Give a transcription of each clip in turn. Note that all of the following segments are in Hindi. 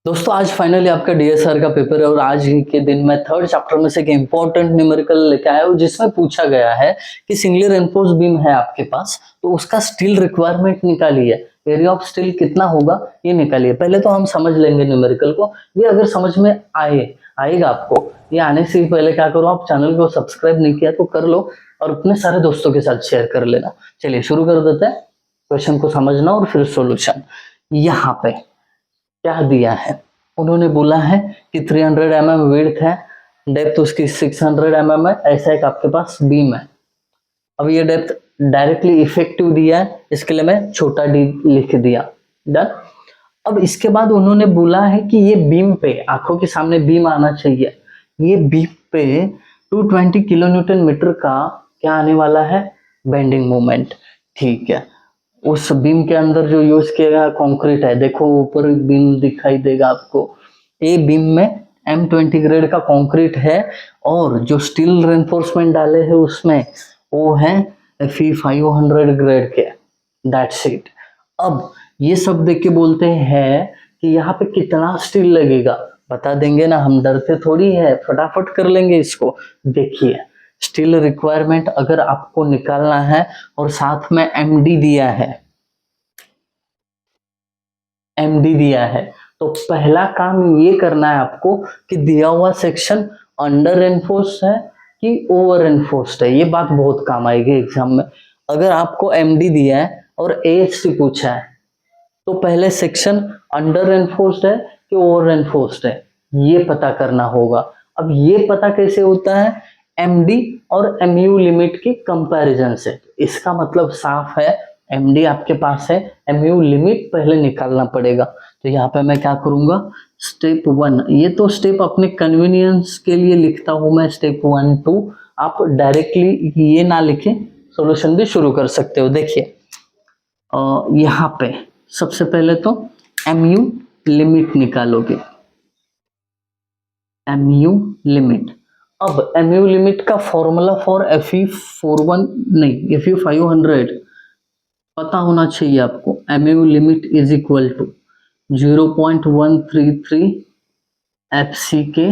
दोस्तों आज फाइनली आपका डीएसआर का पेपर है और आज ही के दिन मैं थर्ड चैप्टर में से एक इम्पोर्टेंट न्यूमेरिकल लेके आया हूँ जिसमें पूछा गया है कि सिंगली रेनफोर्स बीम है आपके पास तो उसका स्टील रिक्वायरमेंट निकालिए। एरिया ऑफ स्टील कितना होगा ये निकालिए। पहले तो हम समझ लेंगे न्यूमेरिकल को। ये अगर समझ में आएगा आपको, ये आने से पहले क्या करो, आप चैनल को सब्सक्राइब नहीं किया तो कर लो और अपने सारे दोस्तों के साथ शेयर कर लेना। चलिए शुरू कर देते हैं। क्वेश्चन को समझना और फिर सोल्यूशन। यहाँ पे क्या दिया है, उन्होंने बोला है कि 300 mm विड्थ है, डेप्थ उसकी 600 mm है, ऐसा एक आपके पास बीम है। अब ये डेप्थ डायरेक्टली इफेक्टिव दिया है, इसके लिए मैं छोटा डी लिख दिया। डन। अब इसके बाद उन्होंने बोला है कि ये बीम पे, आंखों के सामने बीम आना चाहिए, ये बीम पे 220 किलो न्यूटन मीटर का क्या आने वाला है, बेंडिंग मोमेंट। ठीक है, उस बीम के अंदर जो यूज किया गया कंक्रीट है, देखो ऊपर बीम दिखाई देगा आपको, ये बीम में M20 ग्रेड का कंक्रीट है और जो स्टील रेनफोर्समेंट डाले हैं उसमें वो है Fe500 ग्रेड के। That's it. अब ये सब देख के बोलते हैं कि यहाँ पे कितना स्टील लगेगा, बता देंगे ना, हम डरते थोड़ी है, फटाफट कर लेंगे इसको। देखिए स्टील रिक्वायरमेंट अगर आपको निकालना है और साथ में एमडी दिया है, एमडी दिया है, तो पहला काम ये करना है आपको कि दिया हुआ सेक्शन अंडर एनफोर्स्ड है कि ओवर एनफोर्स्ड है। ये बात बहुत काम आएगी एग्जाम में। अगर आपको एमडी दिया है और एएचटी पूछा है तो पहले सेक्शन अंडर एनफोर्स्ड है कि ओवर एनफोर्स्ड है, ये पता करना होगा। अब ये पता कैसे होता है, एमडी और एमयू लिमिट की कंपैरिजन से। इसका मतलब साफ है, एमडी आपके पास है, एमयू लिमिट पहले निकालना पड़ेगा। तो यहाँ पे मैं क्या करूंगा, स्टेप 1, ये तो स्टेप अपने कन्वीनियंस के लिए लिखता हूं मैं, स्टेप 1 2। आप डायरेक्टली ये ना लिखे, सॉल्यूशन भी शुरू कर सकते हो। देखिए यहाँ पे सबसे पहले तो एमयू लिमिट निकालोगे, एमयू लिमिट। अब एमयू लिमिट का फॉर्मूला फॉर Fe41 नहीं, Fe500 पता होना चाहिए आपको। MU limit is equal to 0.133 FC के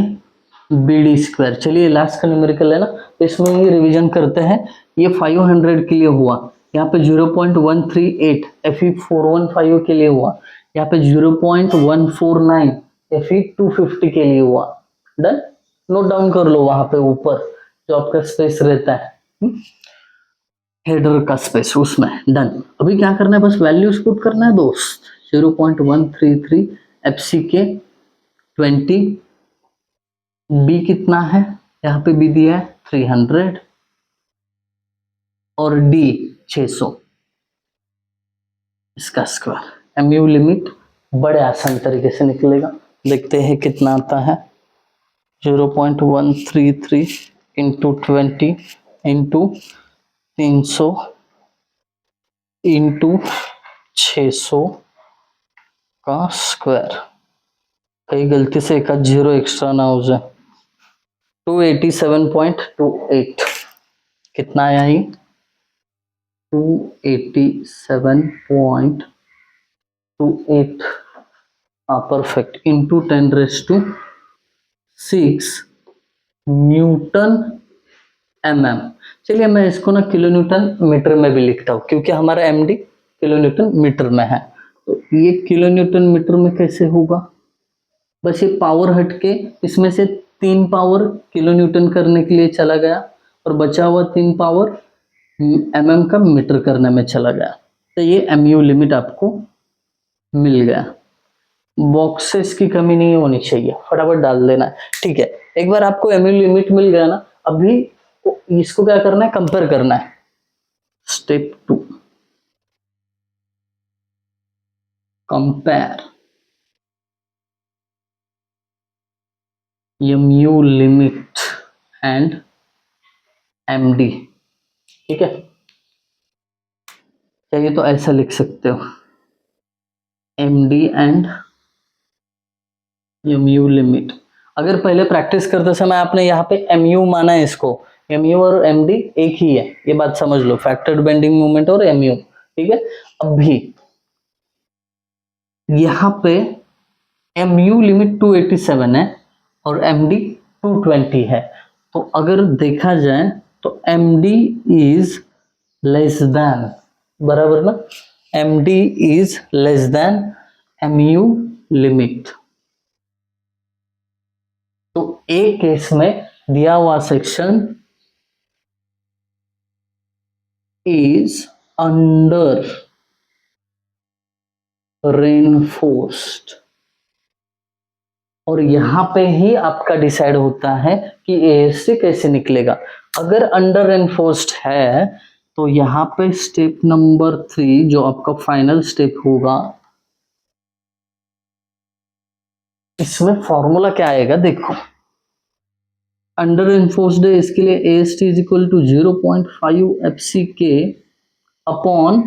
BD स्क्वायर। चलिए लास्ट का न्यूमेरिकल है ना, तो इसमें ये रिवीजन करते हैं। ये 500 के लिए हुआ, यहाँ पे 0.138 Fe415 के लिए हुआ, यहाँ पे 0.149 Fe250 के लिए हुआ। डन। नोट डाउन कर लो वहां पे ऊपर जो आपका स्पेस रहता है, हेडर का स्पेस, उसमें। डन। अभी क्या करना है, बस वैल्यूज पुट करना है दोस्त। 0.133 FC के 20, बी कितना है, यहाँ पे बी दिया है 300 और डी 600, इसका स्क्वायर। एमयू लिमिट बड़े आसान तरीके से निकलेगा। देखते हैं कितना आता है, 0.133 इंटू 20 इंटू 300 इंटू 600 का स्क्वायर। कहीं गलती से एक जीरो एक्स्ट्रा ना हो जाए। 287.28 कितना आया ही, 287.28, हाँ परफेक्ट, इंटू 10⁶ न्यूटन mm। चलिए मैं इसको ना किलो न्यूटन मीटर में भी लिखता हूँ क्योंकि हमारा एमडी किलो न्यूटन मीटर में है। तो ये किलो न्यूटन मीटर में कैसे होगा, बस ये पावर हट के इसमें से 3 पावर किलो न्यूटन करने के लिए चला गया और बचा हुआ 3 पावर mm का मीटर करने में चला गया। तो ये एमयू लिमिट आपको मिल गया। बॉक्सेस की कमी नहीं होनी चाहिए, फटाफट डाल देना है। ठीक है, एक बार आपको एमयू लिमिट मिल गया ना, अभी इसको क्या करना है, कंपेयर करना है। Step 2, compare MU limit and MD. ठीक है, चाहिए तो ऐसा लिख सकते हो, एमडी एंड एमयू लिमिट। अगर पहले प्रैक्टिस करते समय आपने यहाँ पे एमयू माना है, इसको एमयू और एमडी एक ही है, ये बात समझ लो, फैक्टर्ड बेंडिंग मोमेंट और एमयू। ठीक है, अब भी यहाँ पे MU लिमिट 287 है और MD 220 है। तो अगर देखा जाए तो MD इज लेस देन, बराबर ना, MD is less than MU limit. तो ए केस में दिया हुआ सेक्शन इज अंडर रेनफोर्स्ड, और यहां पे ही आपका डिसाइड होता है कि एएससी कैसे निकलेगा। अगर अंडर एनफोर्स्ड है तो यहाँ पे स्टेप नंबर 3 जो आपका फाइनल स्टेप होगा, इसमें फॉर्मूला क्या आएगा देखो। अंडर एनफोर्स्ड है, इसके लिए AST is equal to 0.5 FCK upon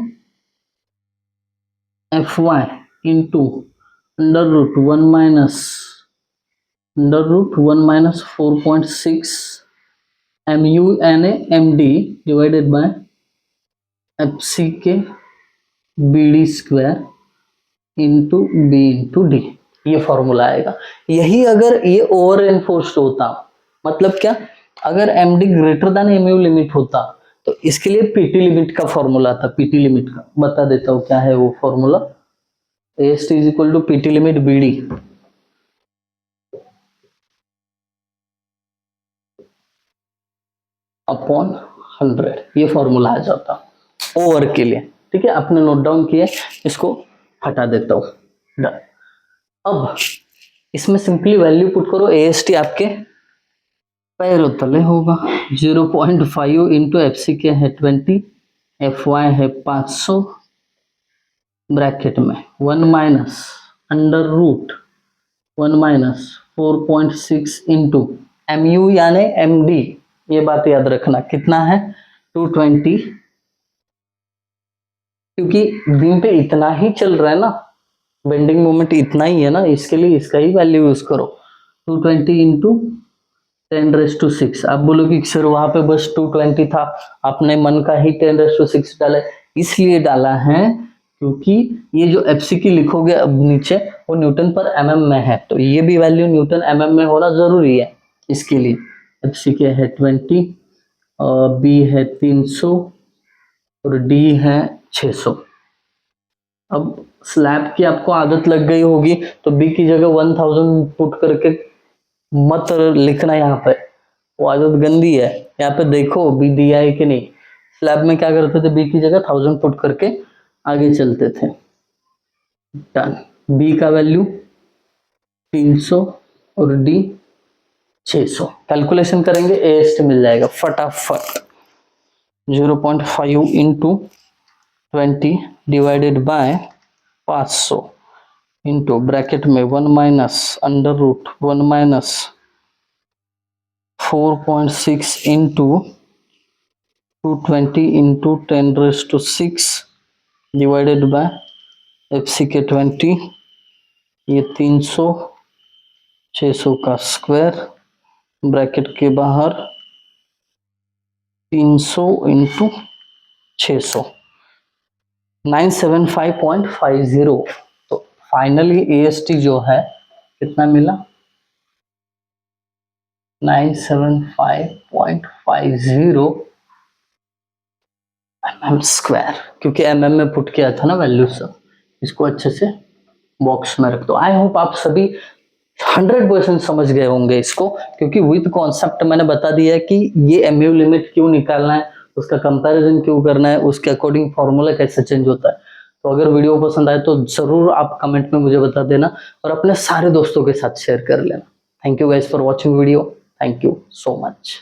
FY into under root 1 minus 4.6 MU यानी MD divided by FCK BD square into B into D, ये फॉर्मूला आएगा। यही अगर ये ओवर एनफोर्स्ड होता, मतलब क्या, अगर MD greater than MU limit होता तो इसके लिए PT लिमिट का फॉर्मूला था। PT लिमिट का बता देता हूं क्या है वो formula. AST is equal to PT limit BD upon 100, ये फॉर्मूला आ जाता ओवर के लिए। ठीक है, आपने नोट डाउन किया, इसको हटा देता हूं, डन। अब इसमें सिंपली वैल्यू पुट करो। AST आपके पैरों तले होगा, 0.5 इंटू FCK है 20, FY है 500 ब्रैकेट में 1 minus under root 1 minus 4.6 into MU यानी MD, ये बात याद रखना कितना है 220, क्योंकि बीम पे इतना ही चल रहा है ना, बेंडिंग मोमेंट इतना ही है ना, इसके लिए इसका ही वैल्यू यूज करो। 220 इंटू 10⁶। आप बोलोगे कि सर वहां पे बस 220 था, आपने मन का ही 10⁶ डाला, इसलिए डाला है क्योंकि ये जो FCK लिखोगे अब नीचे वो न्यूटन पर mm में है, तो ये भी वैल्यू न्यूटन mm में होना जरूरी है। इसके लिए FCK है 20, B है 300 और D है 600। अब स्लैब की आपको आदत लग गई होगी तो B की जगह 1000 पुट करके मत लिखना, यहाँ पे वो आदत गंदी है। यहाँ पे देखो B दिया है कि नहीं। स्लैब में क्या करते थे, B की जगह 1000 पुट करके आगे चलते थे, डन। B का वैल्यू 300 और D 600, कैलकुलेशन करेंगे AST मिल जाएगा फटाफट। 0.5 into 20 divided by 500 into bracket में 1 minus under root 1 minus 4.6 into 220 into 10⁶ divided by FCK 20, ये 300 600 का स्क्वायर ब्रैकेट के बाहर 300 इंटू 600 975.50। तो फाइनली AST जो है कितना मिला 975.50 mm स्क्वायर, क्योंकि mm में पुट किया था ना वैल्यू सब। इसको अच्छे से बॉक्स में रख दो। आई होप आप सभी 100% समझ गए होंगे इसको, क्योंकि विद कॉन्सेप्ट मैंने बता दिया कि ये MU लिमिट क्यों निकालना है, उसका कंपैरिजन क्यों करना है, उसके अकॉर्डिंग फॉर्मूला कैसे चेंज होता है। तो अगर वीडियो पसंद आए तो जरूर आप कमेंट में मुझे बता देना और अपने सारे दोस्तों के साथ शेयर कर लेना। Thank you guys for watching video, thank you so much.